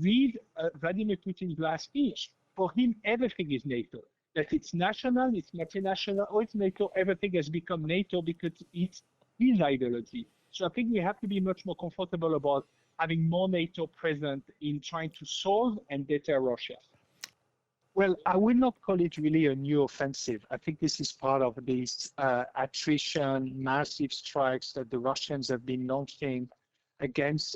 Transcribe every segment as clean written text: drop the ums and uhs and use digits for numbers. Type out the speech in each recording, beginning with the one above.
read Vladimir Putin's last speech. For him, everything is NATO. That it's national, it's multinational, or it's NATO, everything has become NATO because it's his ideology. So I think we have to be much more comfortable about having more NATO present in trying to solve and deter Russia. Well, I will not call it really a new offensive. I think this is part of these attrition, massive strikes that the Russians have been launching against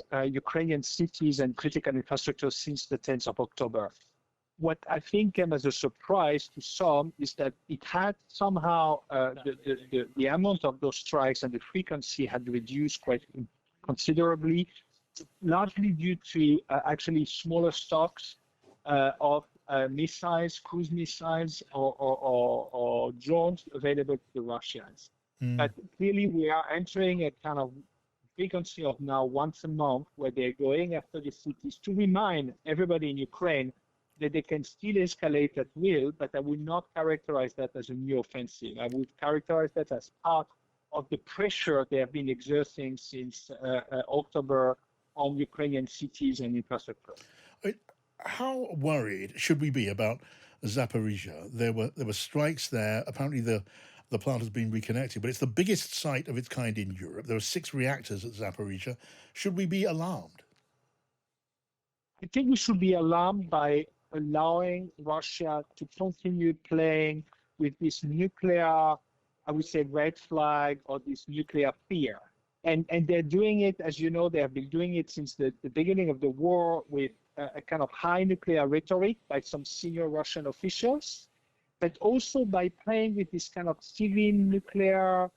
Ukrainian cities and critical infrastructure since the 10th of October. What I think came as a surprise to some is that it had somehow the amount of those strikes and the frequency had reduced quite considerably, largely due to actually smaller stocks of missiles, cruise missiles, or drones available to the Russians. But clearly, we are entering a kind of frequency of now once a month where they're going after the cities to remind everybody in Ukraine that they can still escalate at will, but I would not characterize that as a new offensive. I would characterize that as part of the pressure they have been exerting since October on Ukrainian cities and infrastructure. How worried should we be about Zaporizhia? There were strikes there. Apparently the plant has been reconnected, but it's the biggest site of its kind in Europe. There are 6 reactors at Zaporizhia. Should we be alarmed? I think we should be alarmed by allowing Russia to continue playing with this nuclear, I would say, red flag or this nuclear fear. And they're doing it, as you know, they have been doing it since the beginning of the war with a kind of high nuclear rhetoric by some senior Russian officials, but also by playing with this kind of civil nuclear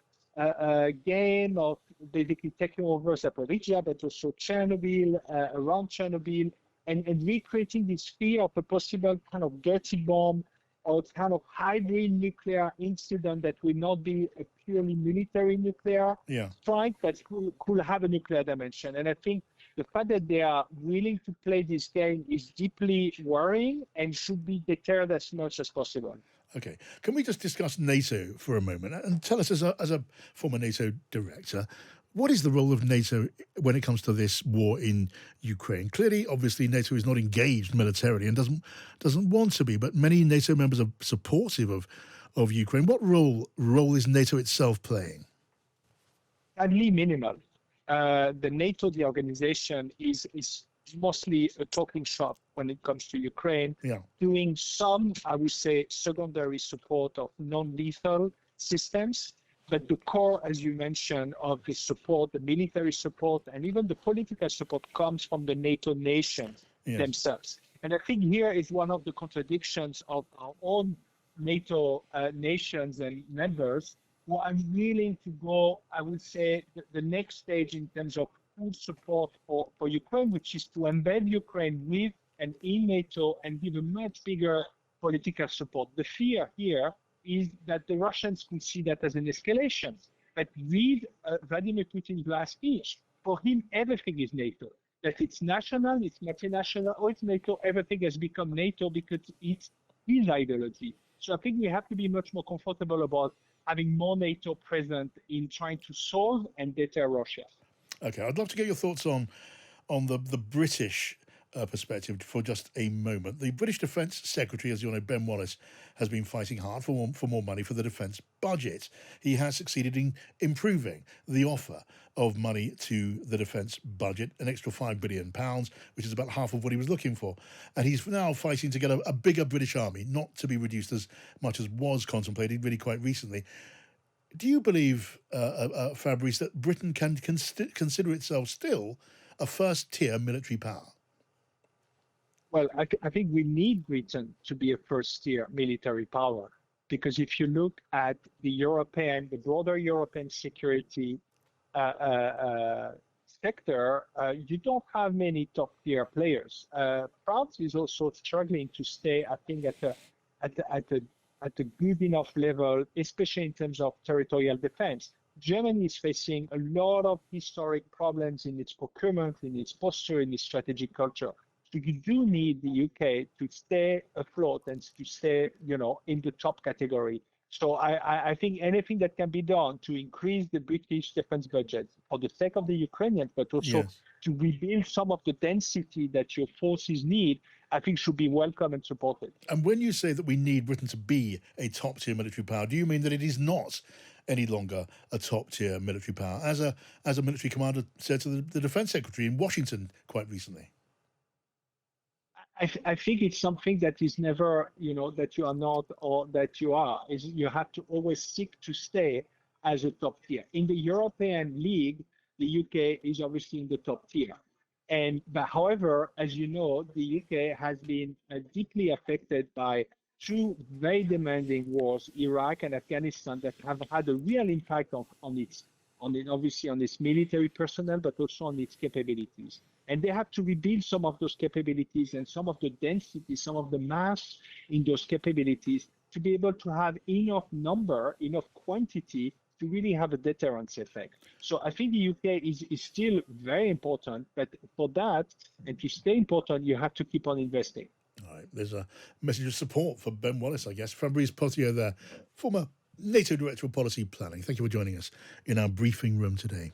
game of basically taking over Zaporizhia, but also Chernobyl, around Chernobyl, and recreating this fear of a possible kind of dirty bomb or kind of hybrid nuclear incident that will not be a purely military nuclear strike, but could have a nuclear dimension. And I think the fact that they are willing to play this game is deeply worrying and should be deterred as much as possible. Okay. Can we just discuss NATO for a moment and tell us, as a former NATO director, what is the role of NATO when it comes to this war in Ukraine? Clearly, obviously, NATO is not engaged militarily and doesn't want to be, but many NATO members are supportive of Ukraine. What role is NATO itself playing? Sadly, minimal. The NATO, the organization, is mostly a talking shop when it comes to Ukraine, doing some, I would say, secondary support of non-lethal systems. But the core, as you mentioned, of the support, the military support, and even the political support comes from the NATO nations themselves. And I think here is one of the contradictions of our own NATO nations and members who are willing to go, I would say, the next stage in terms of full support for Ukraine, which is to embed Ukraine with and in NATO and give a much bigger political support. The fear here is that the Russians could see that as an escalation. But read Vladimir Putin's last speech. For him, everything is NATO. That it's national, it's multinational, or it's NATO, everything has become NATO because it's his ideology. So I think we have to be much more comfortable about having more NATO present in trying to solve and deter Russia. Okay, I'd love to get your thoughts on the British perspective for just a moment. The British Defence Secretary, as you know, Ben Wallace, has been fighting hard for more money for the defence budget. He has succeeded in improving the offer of money to the defence budget, an extra £5 billion, which is about half of what he was looking for. And he's now fighting to get a bigger British army, not to be reduced as much as was contemplated really quite recently. Do you believe, Fabrice, that Britain can consider itself still a first-tier military power? Well, I think we need Britain to be a first-tier military power, because if you look at the broader European security sector, you don't have many top-tier players. France is also struggling to stay, I think, at a good enough level, especially in terms of territorial defense. Germany is facing a lot of historic problems in its procurement, in its posture, in its strategic culture. So you do need the UK to stay afloat and to stay, in the top category. So I think anything that can be done to increase the British defense budget for the sake of the Ukrainians, but also Yes. to rebuild some of the density that your forces need, I think should be welcome and supported. And when you say that we need Britain to be a top tier military power, do you mean that it is not any longer a top tier military power, as a military commander said to the defense secretary in Washington quite recently? I think it's something that is never, that you are not or that you are. Is you have to always seek to stay as a top tier. In the European League, the UK is obviously in the top tier. But however, as you know, the UK has been deeply affected by two very demanding wars, Iraq and Afghanistan, that have had a real impact obviously on its military personnel, but also on its capabilities. And they have to rebuild some of those capabilities and some of the density, some of the mass in those capabilities to be able to have enough number, enough quantity to really have a deterrence effect. So I think the UK is still very important, but for that, and to stay important, you have to keep on investing. All right, there's a message of support for Ben Wallace, I guess. Fabrice Pothier there, former NATO Director of Policy Planning. Thank you for joining us in our briefing room today.